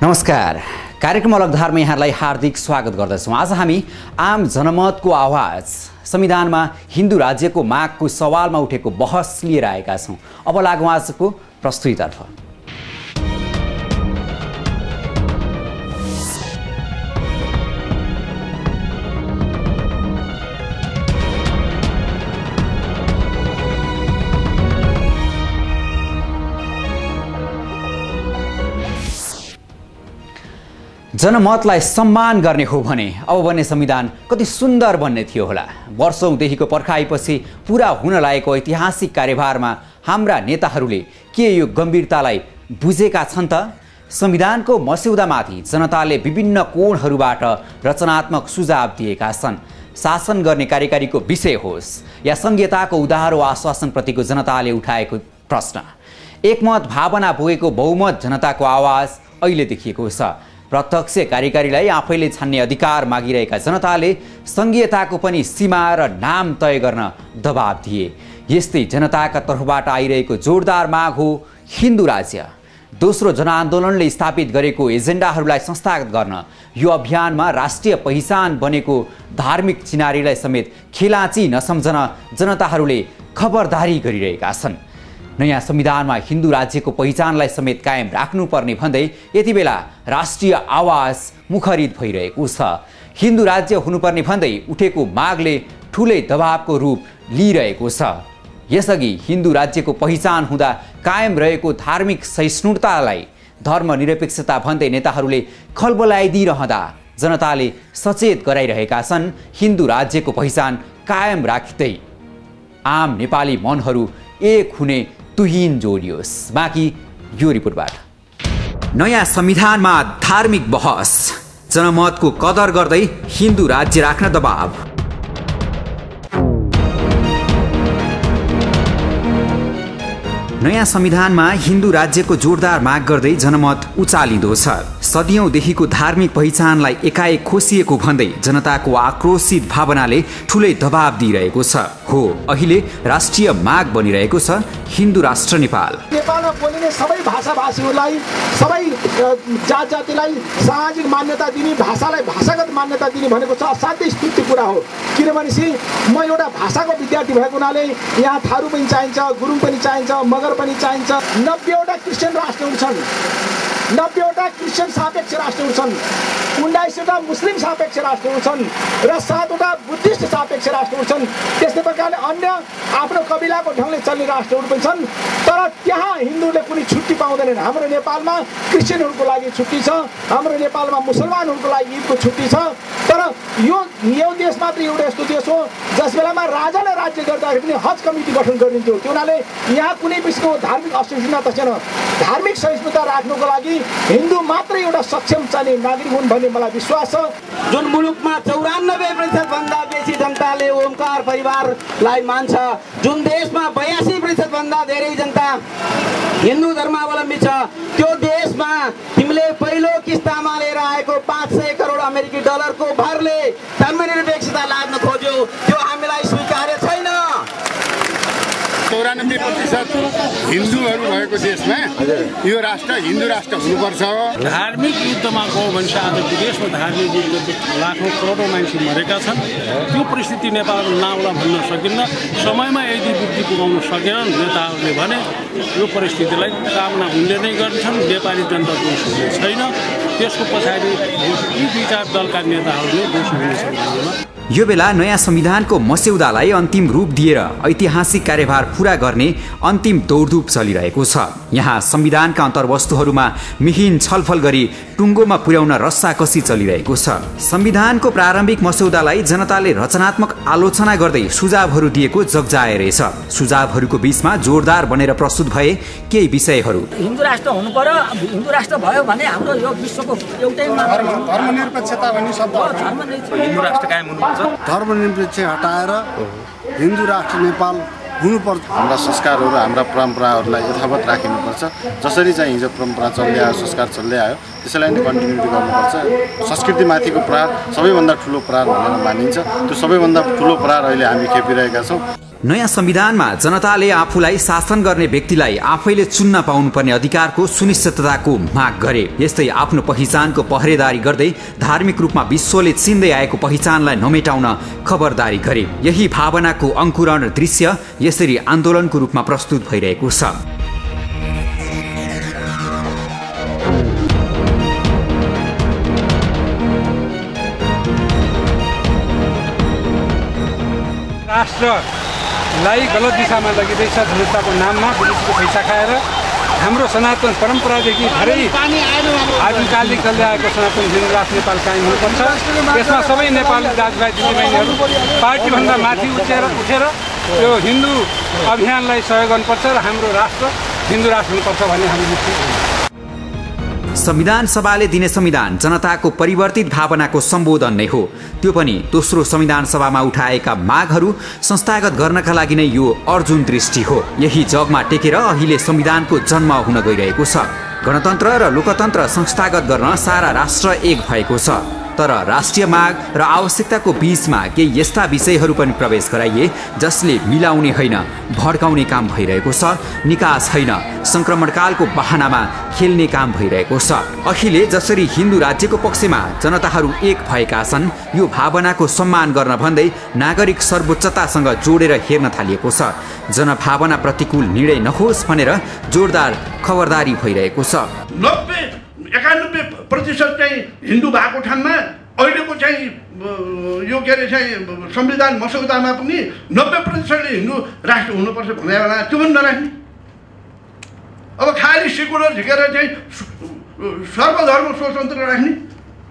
नमस्कार। कार्यक्रम अलग धारमा यहाँलाई हार्दिक स्वागत गर्दछौँ। आज हामी आम जनमतको आवाज संविधानमा हिन्दू राज्यको मागको सवालमा उठेको बहस लिएर आएका छौँ। अब लागौँ आजको प्रस्तुतितर्फ। जनमतलाई सम्मान गर्ने हो भने अब बन्ने संविधान कति सुन्दर बन्ने थियो होला। वर्षौंदेखिको पर्खाइपछि पूरा हुन लागेको ऐतिहासिक कार्यभारमा हाम्रा नेताहरूले के यो गम्भीरतालाई बुझेका छन् त? संविधानको मस्यौदामाथि जनताले विभिन्न कोणहरूबाट रचनात्मक सुझाव दिएका छन्। शासन गर्ने कार्यकारीको विषय होस् या संघीयताको उदारो आश्वासनप्रतिको जनताले उठाएको प्रश्न, एकमत भावना बोकेको बहुमत जनताको आवाज अहिले देखिएको छ। प्रत्यक्ष कार्यकारीलाई आफैले छान्ने अधिकार मागिरहेका जनताले संघीयताको पनि सीमा र नाम तय गर्न दबाब दिए। यस्तै जनताका तर्फबाट आइरहेको जोरदार माग हो हिन्दू राज्य। दोस्रो जनआन्दोलनले स्थापित गरेको एजेन्डाहरूलाई संस्थागत गर्न यो अभियानमा राष्ट्रिय पहिचान बनेको धार्मिक चिनारीलाई समेत खेलाची नसम्झन जनताहरूले खबरदारी गरिरहेका छन्। नयाँ संविधानमा हिन्दू राज्यको पहिचानलाई समेत कायम राख्नुपर्ने भन्दै यति बेला राष्ट्रिय आवाज मुखरित भइरहेको छ। हिन्दू राज्य हुनुपर्ने भन्दै उठेको मागले ठुलै दबावको रूप लिइरहेको छ। यसअघि हिन्दू राज्यको पहिचान हुँदा कायम रहेको धार्मिक सहिष्णुतालाई धर्मनिरपेक्षता भन्दै नेताहरूले खलबलाइदिइरहँदा जनताले सचेत गराइरहेका छन्। हिन्दू राज्यको पहिचान कायम राख्दै आम नेपाली मनहरू एक हुने तुहिन जोडियोस्। बाँकी यो रिपोर्टबाट। नयाँ संविधानमा धार्मिक बहस, जनमतको कदर गर्दै हिन्दू राज्य राख्न दबाब। नयाँ संविधानमा हिन्दू राज्यको जोरदार माग गर्दै जनमत उचालिँदो छ। सदियौंदेखिको धार्मिक पहिचानलाई एकाएक खोसिएको भन्दै जनताको आक्रोशित भावनाले ठुलै दबाब दिइरहेको छ। हो, अहिले राष्ट्रिय माग बनिरहेको छ हिन्दू राष्ट्र नेपाल। नेपालमा बोलिने सबै भाषाभाषीहरूलाई, सबै जात जातिलाई सामाजिक मान्यता दिने, भाषालाई भाषागत मान्यता दिने भनेको छ असाध्यै स्तुत्य कुरा हो। किनभनेपछि म एउटा भाषाको विद्यार्थी भएको हुनाले यहाँ थारू पनि चाहिन्छ, गुरुङ पनि चाहिन्छ, मगर पनि चाहिन्छ। 90वटा क्रिस्चियन राष्ट्रहरू छन्, 90वटा क्रिस्चियन सापेक्ष राष्ट्रहरू छन्, 19वटा मुस्लिम सापेक्ष राष्ट्रहरू छन् र 7वटा बुद्धिस्ट सापेक्ष राष्ट्रहरू छन्। त्यस्तै प्रकारले अन्य आफ्नो कबिलाको ढङ्गले चल्ने राष्ट्रहरू पनि छन्। तर त्यहाँ हिन्दूले कुनै छुट्टी पाउँदैनन्। हाम्रो नेपालमा क्रिस्चियनहरूको लागि छुट्टी छ, हाम्रो नेपालमा मुसलमानहरूको लागि ईदको छुट्टी छ। तर यो देश मात्र एउटा यस्तो देश हो जस बेलामा राजाले राज्य गर्दाखेरि पनि हज कमिटी गठन गरिन्थ्यो। त्यो हुनाले यहाँ कुनै किसिमको धार्मिक असहिष्णुता छैन। धार्मिक सहिष्णुता राख्नुको लागि हिन्दू मात्रै एउटा सक्षम चाहिने नागरिक हुन् भन्ने मलाई विश्वास छ। जुन मुलुकमा 94% भन्दा बेसी जनताले ओमकार परिवारलाई मान्छ, जुन देशमा 82% भन्दा धेरै जनता हिन्दू धर्मावलम्बी छ, त्यो देशमा तिमीले पहिलो किस्तामा लिएर आएको 500 करोड अमेरिकी डलरको भरले धर्मनिरपेक्षता लाद्न खोज्यो। त्यो हामीलाई स्वीकार्य छैन। 94% हिन्दूहरू भएको देशमा यो राष्ट्र हिन्दू राष्ट्र हुनुपर्छ। धार्मिक युद्धमा गयो भने चाहिँ आजको देशमा धार्मिक युद्ध लाखौँ करोडौँ मान्छे मरेका छन्। त्यो परिस्थिति नेपालको नआउला भन्न सकिन्न। समयमा यदि बुद्धि पुगाउन सकेनन् नेताहरूले भने यो परिस्थितिलाई कामना उनले नै गर्छन्, नेपाली जनता दोष हुने छैन। त्यसको पछाडि यी विचार दलका नेताहरूले दोष हुने छैन। यो बेला नयाँ संविधानको मस्यौदालाई अन्तिम रूप दिएर ऐतिहासिक कार्यभार पूरा गर्ने अन्तिम दौडधुप चलिरहेको छ। यहाँ संविधानका अन्तर्वस्तुहरूमा मिहिन छलफल गरी टुङ्गोमा पुर्याउन रस्साकसी चलिरहेको छ। संविधानको प्रारम्भिक मस्यौदालाई जनताले रचनात्मक आलोचना गर्दै सुझावहरू दिएको जगजाए रहेछ। सुझावहरूको बीचमा जोरदार बनेर प्रस्तुत भए केही विषयहरू। हिन्दू राष्ट्र हुनु पर्यो। हिन्दू राष्ट्र भयो भने हाम्रो यो विश्वको एउटै धर्मनिरपेक्षता भन्ने शब्द हिन्दू राष्ट्र कायम हुनु, धर्मनिरपेक्ष हटाएर हिन्दू राष्ट्र नेपाल हुनुपर्छ। हाम्रा संस्कारहरू, हाम्रा परम्पराहरूलाई यथावत राखिनुपर्छ। जसरी चाहिँ हिजो परम्परा चल्दै आयो, संस्कार चल्दै आयो, त्यसैलाई नै कन्टिन्युटी गर्नुपर्छ। संस्कृतिमाथिको प्रहार सबैभन्दा ठुलो प्रहार भनेर मानिन्छ। त्यो सबैभन्दा ठुलो प्रहार अहिले हामी खेपिरहेका छौँ। नयाँ संविधानमा जनताले आफूलाई शासन गर्ने व्यक्तिलाई आफैले चुन्न पाउनुपर्ने अधिकारको सुनिश्चितताको माग गरे। यस्तै आफ्नो पहिचानको पहरेदारी गर्दै धार्मिक रूपमा विश्वले चिन्दै आएको पहिचानलाई नमेटाउन खबरदारी गरे। यही भावनाको अंकुरण दृश्य यसरी आन्दोलनको रूपमा प्रस्तुत भइरहेको छ। राष्ट्रलाई गलत दिशामा लगिँदैछ जनताको नाममा विदेशीको पैसा खाएर। हाम्रो सनातन परम्परादेखि धेरै आदिकालदेखि चल्दै आएको सनातन हिन्दू राष्ट्र नेपाल कायम हुनुपर्छ। यसमा सबै नेपाली दाजुभाइ दिदीबहिनीहरू पार्टीभन्दा माथि उठेर यो हिन्दू अभियानलाई सहयोग गर्नुपर्छ र हाम्रो राष्ट्र हिन्दू राष्ट्र हुनुपर्छ भन्ने हामी मुख्य। संविधान सभाले दिने संविधान जनताको परिवर्तित भावनाको सम्बोधन नै हो। त्यो पनि दोस्रो संविधान सभामा उठाएका मागहरू संस्थागत गर्नका लागि नै यो अर्जुन दृष्टि हो। यही जगमा टेकेर अहिले संविधानको जन्म हुन गइरहेको छ। गणतन्त्र र लोकतन्त्र संस्थागत गर्न सारा राष्ट्र एक भएको छ। तर राष्ट्रिय माग र आवश्यकताको बीचमा केही यस्ता विषयहरू पनि प्रवेश गराइए जसले मिलाउने होइन भड्काउने काम भइरहेको छ। निकास होइन संक्रमणकालको बहानामा खेल्ने काम भइरहेको छ। अहिले जसरी हिन्दू राज्यको पक्षमा जनताहरू एक भएका छन् यो भावनाको सम्मान गर्न भन्दै नागरिक सर्वोच्चतासँग जोडेर हेर्न थालिएको छ। जनभावना प्रतिकूल निर्णय नहोस् भनेर जोरदार खबरदारी भइरहेको छ। 91% चाहिँ हिन्दू भएको ठाउँमा अहिलेको चाहिँ यो के अरे चाहिँ संविधान मसौदामा पनि 90%ले हिन्दू राष्ट्र हुनुपर्छ भनेर होला। त्यो पनि नराख्ने। अब खालि सेकुलर झिकेर चाहिँ सर्वधर्म स्वतन्त्र राख्ने।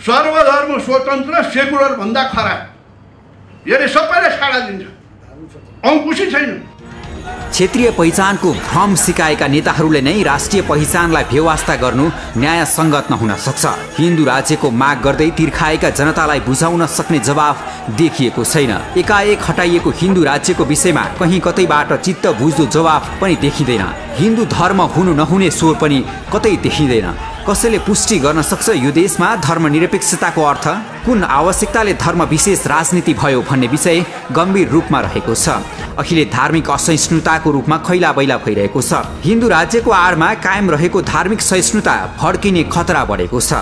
सर्वधर्म स्वतन्त्र सेकुलर भन्दा खराब। यसले सबैलाई छाडा दिन्छ। अंकुशी छैन। क्षेत्रीय पहिचानको भ्रम सिकाएका नेताहरूले नै राष्ट्रिय पहिचानलाई बेवास्ता गर्नु न्याय सङ्गत नहुन सक्छ। हिन्दू राज्यको माग गर्दै तिर्खाएका जनतालाई बुझाउन सक्ने जवाफ देखिएको छैन। एकाएक हटाइएको हिन्दू राज्यको विषयमा कहीँ कतैबाट चित्त बुझ्दो जवाफ पनि देखिँदैन। हिन्दू धर्म हुनु नहुने स्वर पनि कतै देखिँदैन। कसैले पुष्टि गर्न सक्छ यो देशमा धर्मनिरपेक्षताको अर्थ? कुन आवश्यकताले धर्म विशेष राजनीति भयो भन्ने विषय गम्भीर रूपमा रहेको छ। अहिले धार्मिक असहिष्णुताको रूपमा खैला बैला भइरहेको छ। हिन्दू राज्यको आडमा कायम रहेको धार्मिक सहिष्णुता भड्किने खतरा बढेको छ।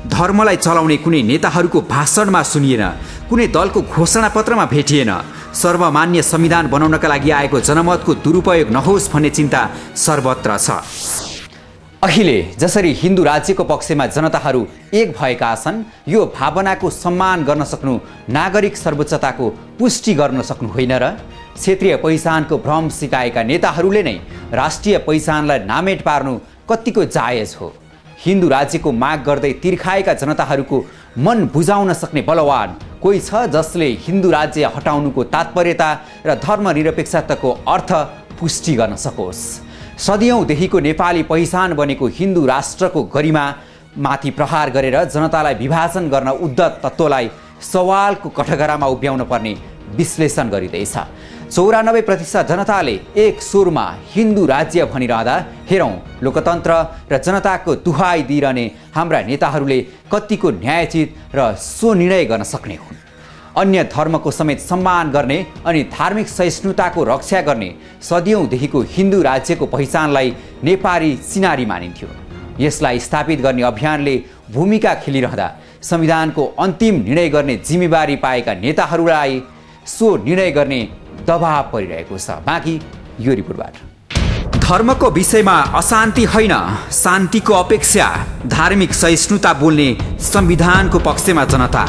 धर्मलाई चलाउने कुनै नेताहरूको भाषणमा सुनिएन, कुनै दलको घोषणापत्रमा भेटिएन। सर्वमान्य संविधान बनाउनका लागि आएको जनमतको दुरुपयोग नहोस् भन्ने चिन्ता सर्वत्र छ। अहिले जसरी हिन्दू राज्यको पक्षमा जनताहरू एक भएका छन् यो भावनाको सम्मान गर्न सक्नु नागरिक सर्वोच्चताको पुष्टि गर्न सक्नु होइन र? क्षेत्रीय पहिचानको भ्रम सिकाएका नेताहरूले नै राष्ट्रिय पहिचानलाई नामेट पार्नु कतिको जायज हो? हिन्दू राज्यको माग गर्दै तिर्खाएका जनताहरूको मन बुझाउन सक्ने बलवान कोही छ जसले हिन्दू राज्य हटाउनुको तात्पर्यता र धर्मनिरपेक्षताको अर्थ पुष्टि गर्न सकोस्? सदियौँदेखिको नेपाली पहिचान बनेको हिन्दू राष्ट्रको गरिमा माथि प्रहार गरेर जनतालाई विभाजन गर्न उद्धत तत्त्वलाई सवालको कठघरामा उभ्याउन पर्ने विश्लेषण गरिँदैछ। 94% जनताले एक स्वरमा हिन्दू राज्य भनिरहँदा हेरौँ लोकतन्त्र र जनताको दुहाई दिइरहने हाम्रा नेताहरूले कतिको न्यायोचित र स्वनिर्णय गर्न सक्ने हुन्। अन्य धर्मको समेत सम्मान गर्ने अनि धार्मिक सहिष्णुताको रक्षा गर्ने सदियौँदेखिको हिन्दू राज्यको पहिचानलाई नेपाली चिनारी मानिन्थ्यो। यसलाई स्थापित गर्ने अभियानले भूमिका खेलिरहँदा संविधानको अन्तिम निर्णय गर्ने जिम्मेवारी पाएका नेताहरूलाई सो निर्णय गर्ने दबाव परिरहेको छ। बाँकी यो रिपोर्टबाट धर्मको विषयमा अशान्ति होइन शान्तिको अपेक्षा, धार्मिक सहिष्णुता बोल्ने संविधानको पक्षमा जनता।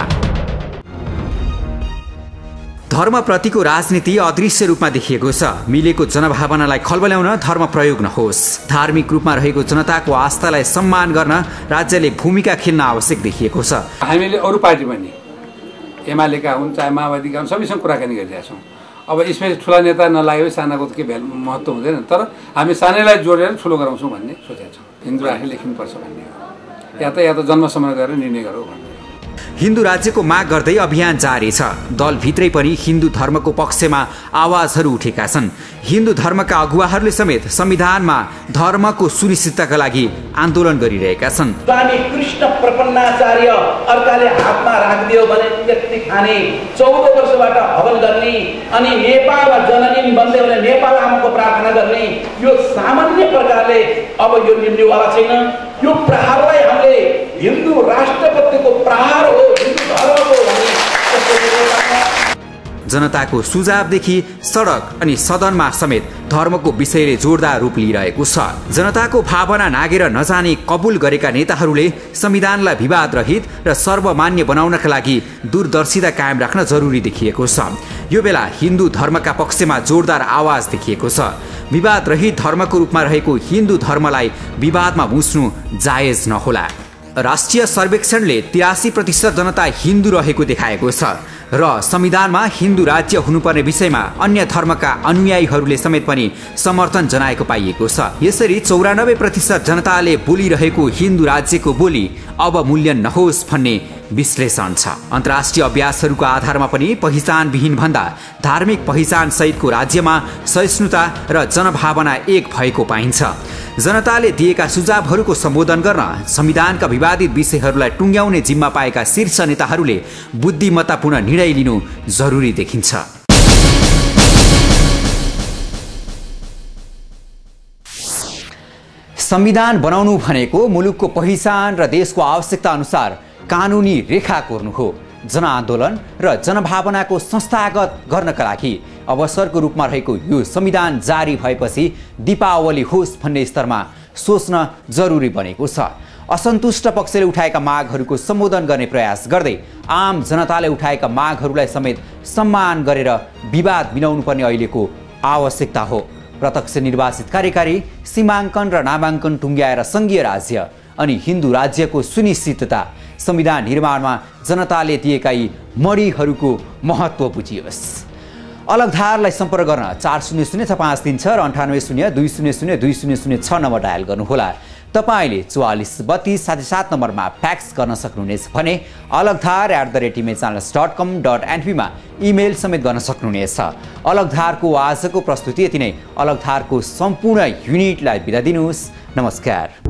धर्मप्रतिको राजनीति अदृश्य रूपमा देखिएको छ। मिलेको जनभावनालाई खलबल्याउन धर्म प्रयोग नहोस्। धार्मिक रूपमा रहेको जनताको आस्थालाई सम्मान गर्न राज्यले भूमिका खेल्न आवश्यक देखिएको छ। हामीले अरू पार्टी पनि एमालेका हुन् चाहे माओवादीका हुन् सबैसँग कुराकानी गरिरहेका छौँ। अब यसमा ठुला नेता नलाग्यो सानाको के महत्त्व हुँदैन, तर हामी सानैलाई जोडेर ठुलो गराउँछौँ भन्ने सोचेका छौँ। हिन्दू राष्ट्र लेख्नुपर्छ भन्ने हो, या त जन्म समय गरेर निर्णय गरौँ भन्ने। हिन्दू राज्यको माग गर्दै अभियान जारी छ। दलभित्रै पनि हिन्दू धर्मको पक्षमा आवाजहरू उठेका छन्। हिन्दू धर्मका अगुवाहरूले समेत संविधानमा धर्मको सुनिश्चितताका लागि आन्दोलन गरिरहेका छन्। स्वामी कृष्ण प्रपन्नाचार्य अर्काले हातमा राखिदियो भने व्यक्ति खाने 14 वर्षबाट हवन गर्ने अनि नेपाल जननी अब यो निम्नेवाला छैन। यो प्रहारलाई हामीले हिन्दू राष्ट्रप्रतिको प्रहार हो, हिन्दू धर्मको भन्ने जनताको सुझावदेखि सडक अनि सदनमा समेत धर्मको विषयले जोरदार रूप लिइरहेको छ। जनताको भावना नागेर नजाने कबुल गरेका नेताहरूले संविधानलाई विवाद रहित र सर्वमान्य बनाउनका लागि दूरदर्शिता कायम राख्न जरुरी देखिएको छ। यो बेला हिन्दू धर्मका पक्षमा जोरदार आवाज देखिएको छ। विवाद रहित धर्मको रूपमा रहेको हिन्दू धर्मलाई विवादमा मुस्नु जायज नहोला। राष्ट्रिय सर्वेक्षणले 83% जनता हिन्दू रहेको देखाएको छ र संविधानमा हिन्दू राज्य हुनुपर्ने विषयमा अन्य धर्मका अनुयायीहरूले समेत पनि समर्थन जनाएको पाइएको छ। यसरी 94% जनताले बोलिरहेको हिन्दू राज्यको बोली अब मूल्य नहोस् भन्ने विश्लेषण छ। अन्तर्राष्ट्रिय अभ्यासहरूको आधारमा पनि पहिचानविहीन भन्दा धार्मिक पहिचान सहितको राज्यमा सहिष्णुता र जनभावना एक भएको पाइन्छ। जनताले दिएका सुझावहरूको सम्बोधन गर्न संविधानका विवादित विषयहरूलाई टुङ्ग्याउने जिम्मा पाएका शीर्ष नेताहरूले बुद्धिमत्तापूर्ण निर्णय लिनु जरुरी देखिन्छ। संविधान बनाउनु भनेको मुलुकको पहिचान र देशको आवश्यकता अनुसार कानुनी रेखा कोर्नु हो। जनआन्दोलन र जनभावनाको संस्थागत गर्नका लागि अवसरको रूपमा रहेको यो संविधान जारी भएपछि दीपावली होस् भन्ने स्तरमा सोच्न जरुरी बनेको छ। असन्तुष्ट पक्षले उठाएका मागहरूको सम्बोधन गर्ने प्रयास गर्दै आम जनताले उठाएका मागहरूलाई समेत सम्मान गरेर विवाद मिलाउनु पर्ने अहिलेको आवश्यकता हो। प्रत्यक्ष निर्वाचित कार्यकारी, सीमाङ्कन र नामाङ्कन टुङ्ग्याएर सङ्घीय राज्य अनि हिन्दू राज्यको सुनिश्चितता, संविधान निर्माणमा जनताले दिएका यी मणिहरूको महत्त्व बुझियोस्। अलगधारलाई सम्पर्क गर्न 400653 र 9802002006 नम्बर डायल गर्नुहोला। तपाईले 443277 नम्बरमा फ्याक्स गर्न सक्नुहुनेछ भने alagdhar@imagechannels.com.np मा इमेल समेत गर्न सक्नुहुनेछ। अलगधारको आजको प्रस्तुति यति नै। अलगधारको सम्पूर्ण युनिटलाई बिदा दिनुहोस्। नमस्कार।